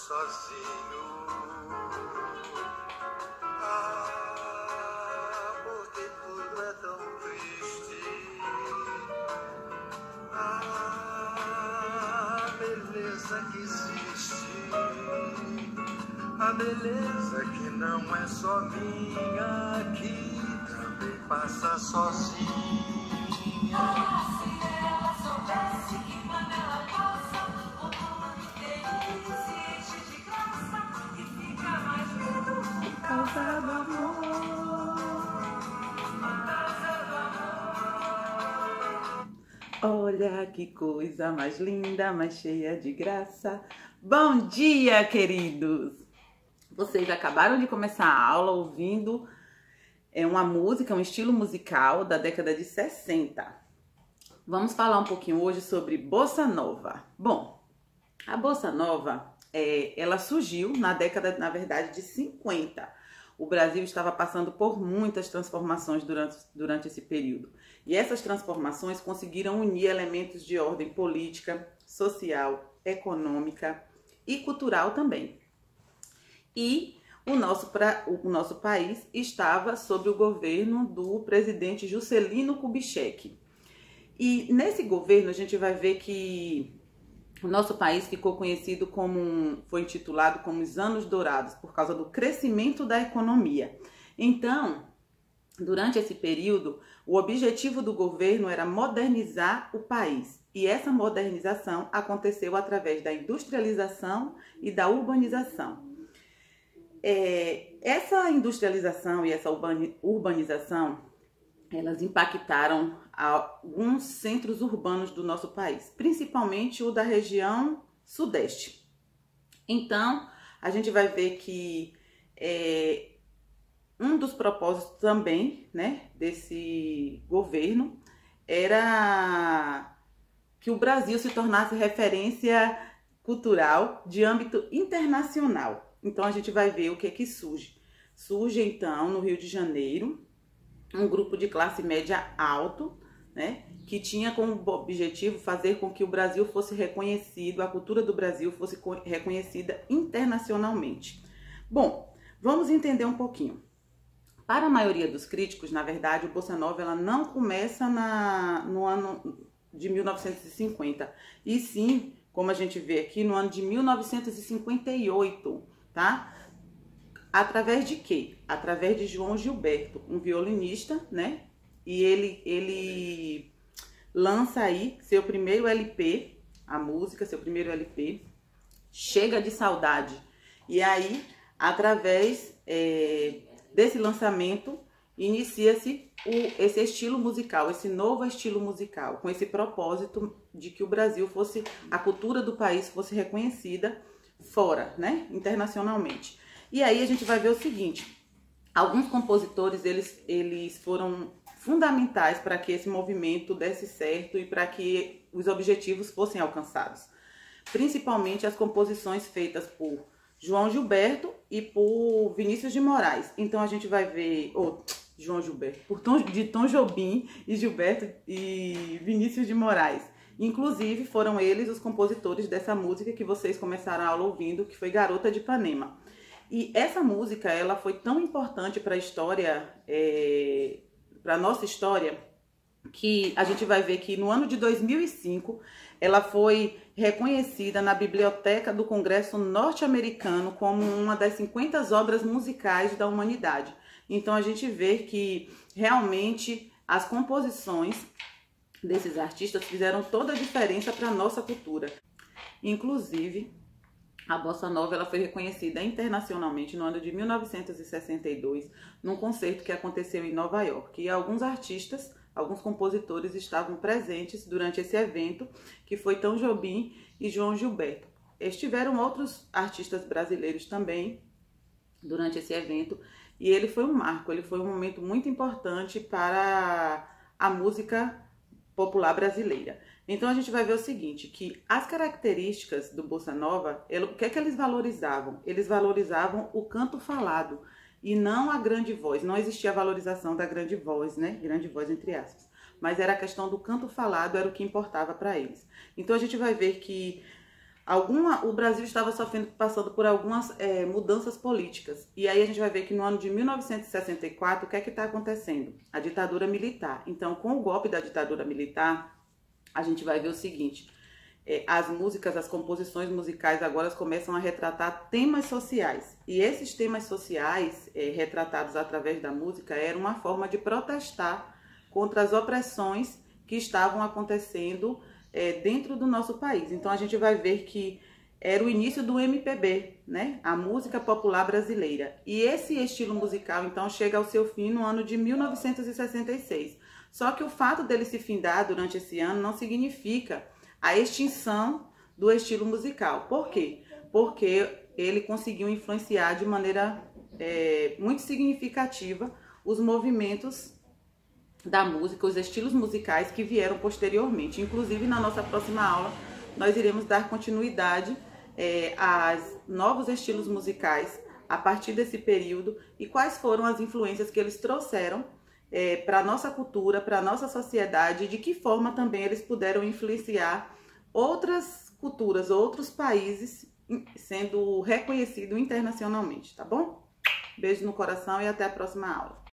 sozinho. Porque tudo é tão triste. A beleza que existe, a beleza que não é só minha, que também passa sozinha. Se ela soubesse que quando ela passa, o mundo inteiro se enche de graça e fica mais lindo por causa do amor. Por causa do amor. Olha que coisa mais linda, mais cheia de graça. Bom dia, queridos! Vocês acabaram de começar a aula ouvindo uma música, um estilo musical da década de 60. Vamos falar um pouquinho hoje sobre Bossa Nova. Bom, a Bossa Nova, ela surgiu na década, na verdade, de 50. O Brasil estava passando por muitas transformações durante esse período. E essas transformações conseguiram unir elementos de ordem política, social, econômica e cultural também. E o nosso país estava sob o governo do presidente Juscelino Kubitschek. E nesse governo a gente vai ver que o nosso país ficou conhecido foi intitulado como os Anos Dourados, por causa do crescimento da economia. Então, durante esse período, o objetivo do governo era modernizar o país. E essa modernização aconteceu através da industrialização e da urbanização. Essa industrialização e essa urbanização, elas impactaram alguns centros urbanos do nosso país, principalmente o da região sudeste. Então, a gente vai ver que um dos propósitos também, né, desse governo era que o Brasil se tornasse referência cultural de âmbito internacional. Então, a gente vai ver o que é que surge. Surge, então, no Rio de Janeiro, um grupo de classe média alto, né, que tinha como objetivo fazer com que o Brasil fosse reconhecido, a cultura do Brasil fosse reconhecida internacionalmente. Bom, vamos entender um pouquinho. Para a maioria dos críticos, na verdade, o Bossa Nova ela não começa no ano de 1950, e sim, como a gente vê aqui, no ano de 1958, tá? Através de quê? Através de João Gilberto, um violinista, né? E ele lança aí seu primeiro LP, a música, seu primeiro LP, Chega de Saudade. E aí, através desse lançamento, inicia-se esse estilo musical, esse novo estilo musical, com esse propósito de que o Brasil fosse, a cultura do país fosse reconhecida fora, né? Internacionalmente. E aí a gente vai ver o seguinte, alguns compositores, eles foram fundamentais para que esse movimento desse certo e para que os objetivos fossem alcançados. Principalmente as composições feitas por João Gilberto e por Vinícius de Moraes. Então a gente vai ver, João Gilberto, de Tom Jobim e Gilberto e Vinícius de Moraes. Inclusive foram eles os compositores dessa música que vocês começaram a aula ouvindo, que foi Garota de Ipanema. E essa música, ela foi tão importante para a história, para a nossa história, que a gente vai ver que no ano de 2005, ela foi reconhecida na Biblioteca do Congresso Norte-Americano como uma das 50 obras musicais da humanidade. Então a gente vê que realmente as composições desses artistas fizeram toda a diferença para a nossa cultura. Inclusive, a Bossa Nova ela foi reconhecida internacionalmente no ano de 1962, num concerto que aconteceu em Nova York. E alguns artistas, alguns compositores estavam presentes durante esse evento, que foi Tom Jobim e João Gilberto. Estiveram outros artistas brasileiros também durante esse evento, e ele foi um marco, ele foi um momento muito importante para a música popular brasileira. Então a gente vai ver o seguinte, que as características do Bossa Nova, o que é que eles valorizavam? Eles valorizavam o canto falado e não a grande voz. Não existia a valorização da grande voz, né? Grande voz entre aspas. Mas era a questão do canto falado, era o que importava para eles. Então a gente vai ver que o Brasil estava passando por algumas mudanças políticas. E aí a gente vai ver que no ano de 1964, o que é que está acontecendo? A ditadura militar. Então, com o golpe da ditadura militar, a gente vai ver o seguinte: as músicas, as composições musicais agora começam a retratar temas sociais. E esses temas sociais, retratados através da música, eram uma forma de protestar contra as opressões que estavam acontecendo dentro do nosso país. Então a gente vai ver que era o início do MPB, né? A música popular brasileira. E esse estilo musical, então, chega ao seu fim no ano de 1966. Só que o fato dele se findar durante esse ano não significa a extinção do estilo musical. Por quê? Porque ele conseguiu influenciar de maneira muito significativa os movimentos da música, os estilos musicais que vieram posteriormente. Inclusive, na nossa próxima aula, nós iremos dar continuidade aos novos estilos musicais a partir desse período e quais foram as influências que eles trouxeram para a nossa cultura, para a nossa sociedade, e de que forma também eles puderam influenciar outras culturas, outros países, sendo reconhecido internacionalmente, tá bom? Beijo no coração e até a próxima aula.